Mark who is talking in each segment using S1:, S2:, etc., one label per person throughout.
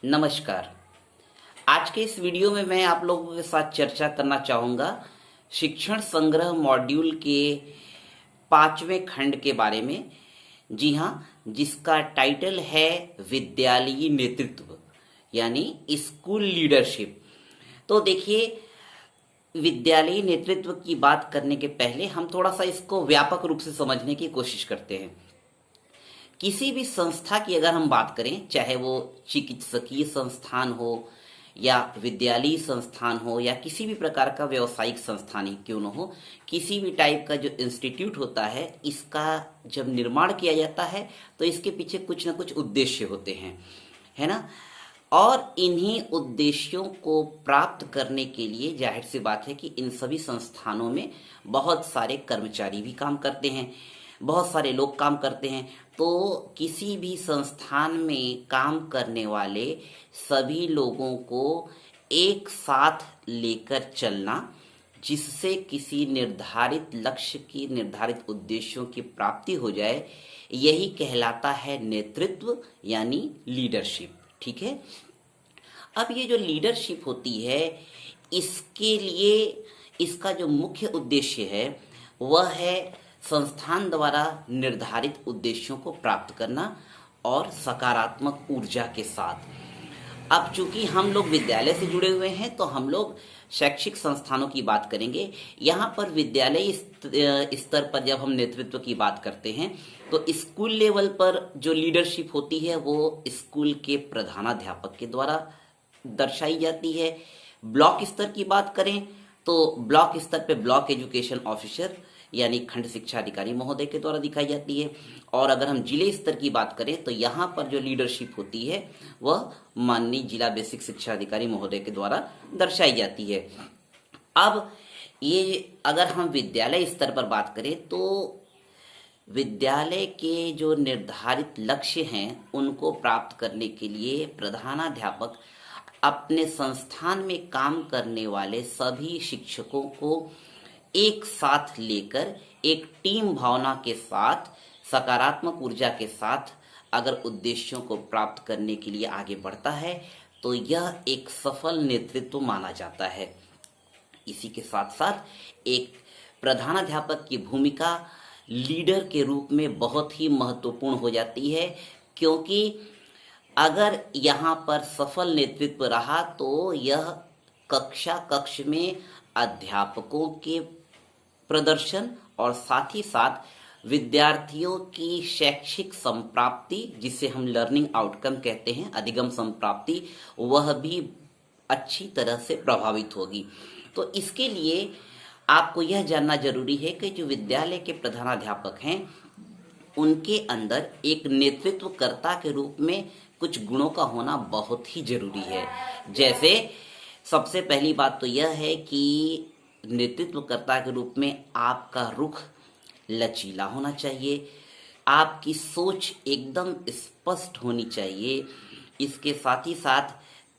S1: नमस्कार। आज के इस वीडियो में मैं आप लोगों के साथ चर्चा करना चाहूँगा शिक्षण संग्रह मॉड्यूल के 5वें खंड के बारे में। जी हाँ, जिसका टाइटल है विद्यालयी नेतृत्व यानी स्कूल लीडरशिप। तो देखिए, विद्यालयी नेतृत्व की बात करने के पहले हम थोड़ा सा इसको व्यापक रूप से समझने की कोशिश करते हैं। किसी भी संस्था की अगर हम बात करें, चाहे वो चिकित्सकीय संस्थान हो या विद्यालयी संस्थान हो या किसी भी प्रकार का व्यावसायिक संस्थान ही क्यों न हो, किसी भी टाइप का जो इंस्टीट्यूट होता है, इसका जब निर्माण किया जाता है तो इसके पीछे कुछ न कुछ उद्देश्य होते हैं, है ना। और इन्हीं उद्देश्यों को प्राप्त करने के लिए जाहिर सी बात है कि इन सभी संस्थानों में बहुत सारे कर्मचारी भी काम करते हैं, बहुत सारे लोग काम करते हैं। तो किसी भी संस्थान में काम करने वाले सभी लोगों को एक साथ लेकर चलना, जिससे किसी निर्धारित लक्ष्य की, निर्धारित उद्देश्यों की प्राप्ति हो जाए, यही कहलाता है नेतृत्व यानी लीडरशिप। ठीक है। अब ये जो लीडरशिप होती है, इसके लिए इसका जो मुख्य उद्देश्य है वह है संस्थान द्वारा निर्धारित उद्देश्यों को प्राप्त करना और सकारात्मक ऊर्जा के साथ। अब चूंकि हम लोग विद्यालय से जुड़े हुए हैं तो हम लोग शैक्षिक संस्थानों की बात करेंगे। यहाँ पर विद्यालय स्तर पर जब हम नेतृत्व की बात करते हैं तो स्कूल लेवल पर जो लीडरशिप होती है वो स्कूल के प्रधानाध्यापक के द्वारा दर्शाई जाती है। ब्लॉक स्तर की बात करें तो ब्लॉक स्तर पे ब्लॉक एजुकेशन ऑफिसर यानी खंड शिक्षा अधिकारी महोदय के द्वारा दिखाई जाती है। और अगर हम जिले स्तर की बात करें तो यहाँ पर जो लीडरशिप होती है वह माननीय जिला बेसिक शिक्षा अधिकारी महोदय के द्वारा दर्शाई जाती है। अब ये अगर हम विद्यालय स्तर पर बात करें तो विद्यालय के जो निर्धारित लक्ष्य हैं उनको प्राप्त करने के लिए प्रधानाध्यापक अपने संस्थान में काम करने वाले सभी शिक्षकों को एक साथ लेकर एक टीम भावना के साथ, सकारात्मक ऊर्जा के साथ अगर उद्देश्यों को प्राप्त करने के लिए आगे बढ़ता है तो यह एक सफल नेतृत्व माना जाता है। इसी के साथ साथ एक प्रधानाध्यापक की भूमिका लीडर के रूप में बहुत ही महत्वपूर्ण हो जाती है, क्योंकि अगर यहाँ पर सफल नेतृत्व रहा तो यह कक्ष में अध्यापकों के प्रदर्शन और साथ ही साथ विद्यार्थियों की शैक्षिक संप्राप्ति, जिसे हम लर्निंग आउटकम कहते हैं, अधिगम संप्राप्ति, वह भी अच्छी तरह से प्रभावित होगी। तो इसके लिए आपको यह जानना जरूरी है कि जो विद्यालय के प्रधानाध्यापक हैं उनके अंदर एक नेतृत्वकर्ता के रूप में कुछ गुणों का होना बहुत ही जरूरी है। जैसे सबसे पहली बात तो यह है कि नेतृत्वकर्ता के रूप में आपका रुख लचीला होना चाहिए, आपकी सोच एकदम स्पष्ट होनी चाहिए। इसके साथ ही साथ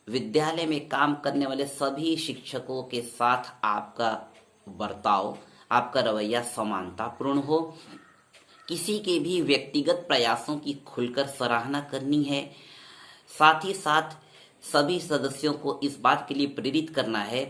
S1: विद्यालय में काम करने वाले सभी शिक्षकों के साथ आपका बर्ताव, आपका रवैया समानतापूर्ण हो। किसी के भी व्यक्तिगत प्रयासों की खुलकर सराहना करनी है। साथ ही साथ सभी सदस्यों को इस बात के लिए प्रेरित करना है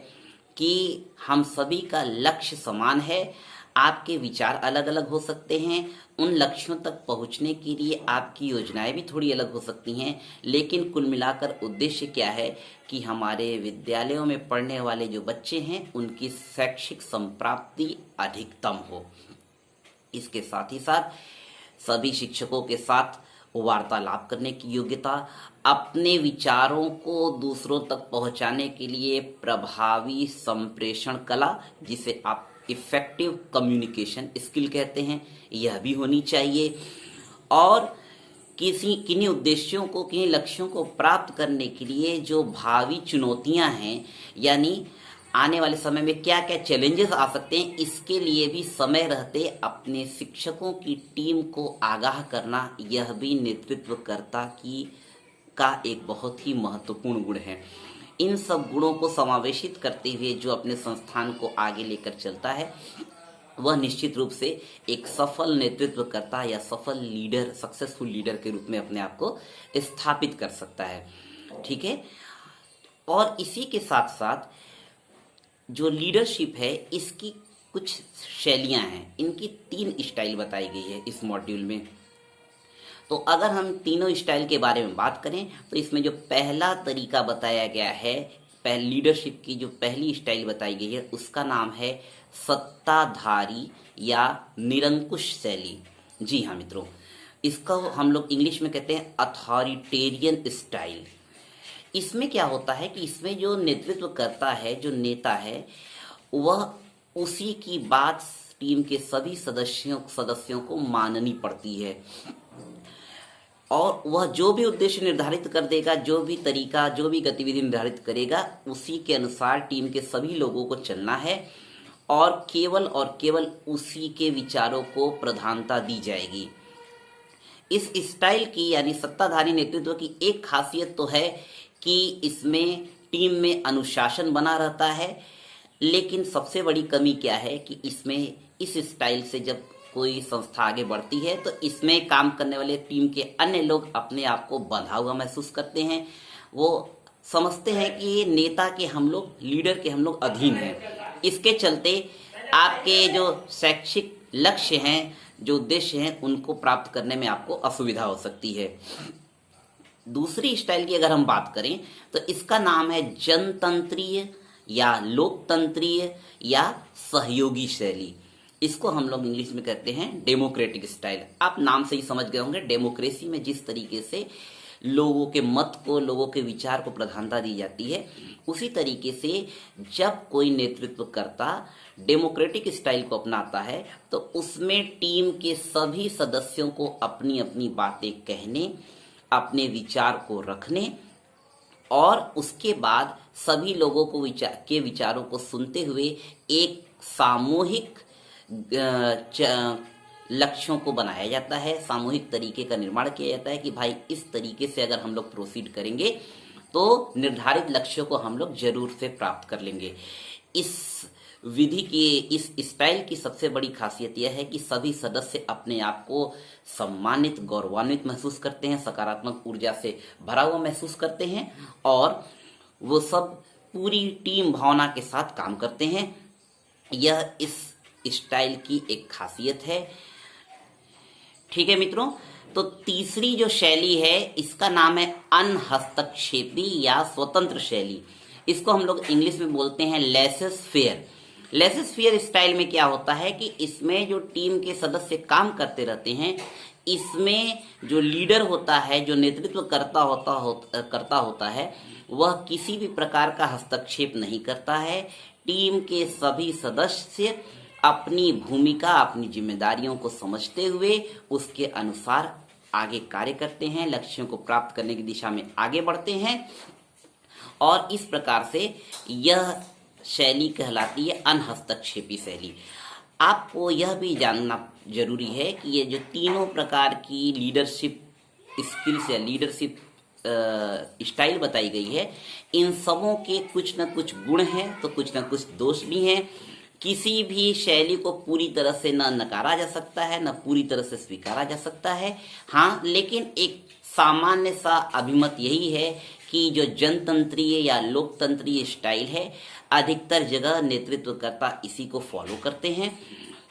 S1: कि हम सभी का लक्ष्य समान है। आपके विचार अलग अलग हो सकते हैं, उन लक्ष्यों तक पहुंचने के लिए आपकी योजनाएं भी थोड़ी अलग हो सकती हैं, लेकिन कुल मिलाकर उद्देश्य क्या है कि हमारे विद्यालयों में पढ़ने वाले जो बच्चे हैं उनकी शैक्षिक संप्राप्ति अधिकतम हो। इसके साथ ही साथ सभी शिक्षकों के साथ वार्तालाप करने की योग्यता, अपने विचारों को दूसरों तक पहुंचाने के लिए प्रभावी संप्रेषण कला, जिसे आप इफेक्टिव कम्युनिकेशन स्किल कहते हैं, यह भी होनी चाहिए। और किन्हीं उद्देश्यों को, किन्हीं लक्ष्यों को प्राप्त करने के लिए जो भावी चुनौतियां हैं, यानी आने वाले समय में क्या क्या चैलेंजेस आ सकते हैं, इसके लिए भी समय रहते अपने शिक्षकों की टीम को आगाह करना, यह भी नेतृत्वकर्ता का एक बहुत ही महत्वपूर्ण गुण है। इन सब गुणों को समावेशित करते हुए जो अपने संस्थान को आगे लेकर चलता है वह निश्चित रूप से एक सफल नेतृत्वकर्ता या सफल लीडर, सक्सेसफुल लीडर के रूप में अपने आप को स्थापित कर सकता है। ठीक है। और इसी के साथ साथ जो लीडरशिप है इसकी कुछ शैलियां हैं, इनकी 3 स्टाइल बताई गई है इस मॉड्यूल में। तो अगर हम तीनों स्टाइल के बारे में बात करें तो इसमें जो पहला तरीका बताया गया है, लीडरशिप की जो पहली स्टाइल बताई गई है उसका नाम है सत्ताधारी या निरंकुश शैली। जी हाँ मित्रों, इसका हम लोग इंग्लिश में कहते हैं अथॉरिटेरियन स्टाइल। इसमें क्या होता है कि इसमें जो नेतृत्व करता है, जो नेता है, वह उसी की बात टीम के सभी सदस्यों को माननी पड़ती है और वह जो भी उद्देश्य निर्धारित कर देगा, जो भी तरीका, जो भी गतिविधि निर्धारित करेगा, उसी के अनुसार टीम के सभी लोगों को चलना है और केवल उसी के विचारों को प्रधानता दी जाएगी। इस स्टाइल की यानी सत्ताधारी नेतृत्व की एक खासियत तो है कि इसमें टीम में अनुशासन बना रहता है, लेकिन सबसे बड़ी कमी क्या है कि इसमें इस स्टाइल से जब कोई संस्था आगे बढ़ती है तो इसमें काम करने वाले टीम के अन्य लोग अपने आप को बंधा हुआ महसूस करते हैं। वो समझते हैं कि ये नेता के हम लोग, लीडर के हम लोग अधीन हैं। इसके चलते आपके जो शैक्षिक लक्ष्य हैं, जो उद्देश्य हैं, उनको प्राप्त करने में आपको असुविधा हो सकती है। दूसरी स्टाइल की अगर हम बात करें तो इसका नाम है जनतंत्रीय या लोकतंत्रीय या सहयोगी शैली। इसको हम लोग इंग्लिश में कहते हैं डेमोक्रेटिक स्टाइल। आप नाम से ही समझ गए होंगे, डेमोक्रेसी में जिस तरीके से लोगों के मत को, लोगों के विचार को प्रधानता दी जाती है, उसी तरीके से जब कोई नेतृत्व करता डेमोक्रेटिक स्टाइल को अपनाता है तो उसमें टीम के सभी सदस्यों को अपनी अपनी बातें कहने, अपने विचार को रखने और उसके बाद सभी लोगों को विचारों को सुनते हुए एक सामूहिक लक्ष्यों को बनाया जाता है, सामूहिक तरीके का निर्माण किया जाता है कि भाई इस तरीके से अगर हम लोग प्रोसीड करेंगे तो निर्धारित लक्ष्यों को हम लोग जरूर से प्राप्त कर लेंगे। इस विधि की, इस स्टाइल की सबसे बड़ी खासियत यह है कि सभी सदस्य अपने आप को सम्मानित, गौरवान्वित महसूस करते हैं, सकारात्मक ऊर्जा से भरा हुआ महसूस करते हैं और वो सब पूरी टीम भावना के साथ काम करते हैं। यह इस स्टाइल की एक खासियत है। ठीक है मित्रों, तो तीसरी जो शैली है इसका नाम है अनहस्तक्षेपी या स्वतंत्र शैली। इसको हम लोग इंग्लिश में बोलते हैं laces fair. Laces fair style में क्या होता है कि इसमें जो टीम के सदस्य काम करते रहते हैं, इसमें जो लीडर होता है, जो नेतृत्व करता होता है, वह किसी भी प्रकार का हस्तक्षेप नहीं करता है। टीम के सभी सदस्य अपनी भूमिका, अपनी जिम्मेदारियों को समझते हुए उसके अनुसार आगे कार्य करते हैं, लक्ष्यों को प्राप्त करने की दिशा में आगे बढ़ते हैं और इस प्रकार से यह शैली कहलाती है अनहस्तक्षेपी शैली। आपको यह भी जानना जरूरी है कि ये जो तीनों प्रकार की लीडरशिप स्किल्स या लीडरशिप स्टाइल बताई गई है, इन सबों के कुछ न कुछ गुण हैं तो कुछ न कुछ दोष भी हैं। किसी भी शैली को पूरी तरह से न नकारा जा सकता है, न पूरी तरह से स्वीकारा जा सकता है। हाँ, लेकिन एक सामान्य सा अभिमत यही है कि जो जनतंत्रीय या लोकतंत्रीय स्टाइल है, अधिकतर जगह नेतृत्वकर्ता इसी को फॉलो करते हैं,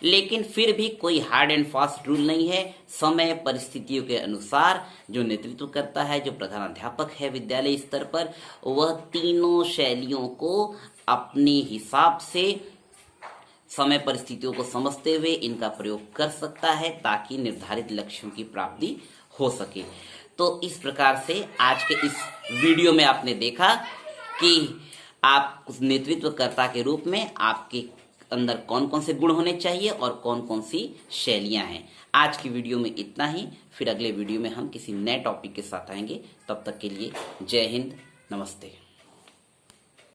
S1: लेकिन फिर भी कोई हार्ड एंड फास्ट रूल नहीं है। समय परिस्थितियों के अनुसार जो नेतृत्व करता है, जो प्रधानाध्यापक है विद्यालय स्तर पर, वह तीनों शैलियों को अपने हिसाब से समय परिस्थितियों को समझते हुए इनका प्रयोग कर सकता है ताकि निर्धारित लक्ष्यों की प्राप्ति हो सके। तो इस प्रकार से आज के इस वीडियो में आपने देखा कि आप उस नेतृत्वकर्ता के रूप में आपके अंदर कौन कौन से गुण होने चाहिए और कौन कौन सी शैलियां हैं। आज की वीडियो में इतना ही, फिर अगले वीडियो में हम किसी नए टॉपिक के साथ आएंगे। तब तक के लिए जय हिंद, नमस्ते।